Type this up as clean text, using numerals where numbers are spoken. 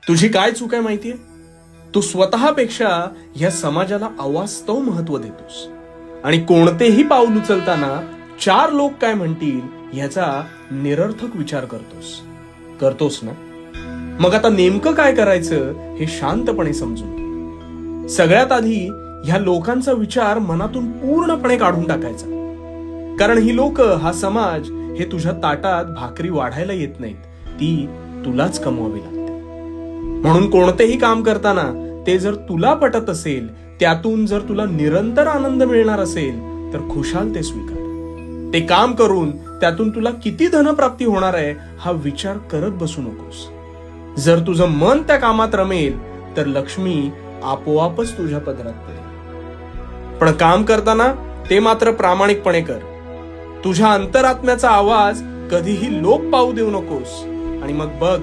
तुझी काय चूक आहे माहितीये? तू स्वतःपेक्षा या समाजाला अवास्तव महत्व देतोस आणि कोणतेही पाऊल उचलताना 4 लोक काय म्हणतील ह्याचा निरर्थक विचार करतोस ना? मग आता नेमकं काय करायचं हे शांतपणे समजून घे. सगळ्यात आधी ह्या लोकांचा विचार मनातून पूर्णपणे काढून टाकायचा. कारण ही लोक, हा समाज हे तुझ्या ताटात भाकरी वाढायला येत नाहीत, ती तुलाच कमवावी लागते. म्हणून कोणतेही काम करताना ते जर तुला पटत असेल, त्यातून जर तुला निरंतर आनंद मिळणार असेल तर खुशाल ते स्वीकार. ते काम करून त्यातून तुला किती धनप्राप्ती होणार आहे हा विचार करत बसू नकोस. जर तुझं मन त्या कामात रमेल तर लक्ष्मी आपोआपच तुझ्या पदरात पडेल. पण काम करताना ते मात्र प्रामाणिकपणे कर. तुझ्या अंतरात्म्याचा आवाज कधीही लोप पावू देऊ नकोस आणि मग बघ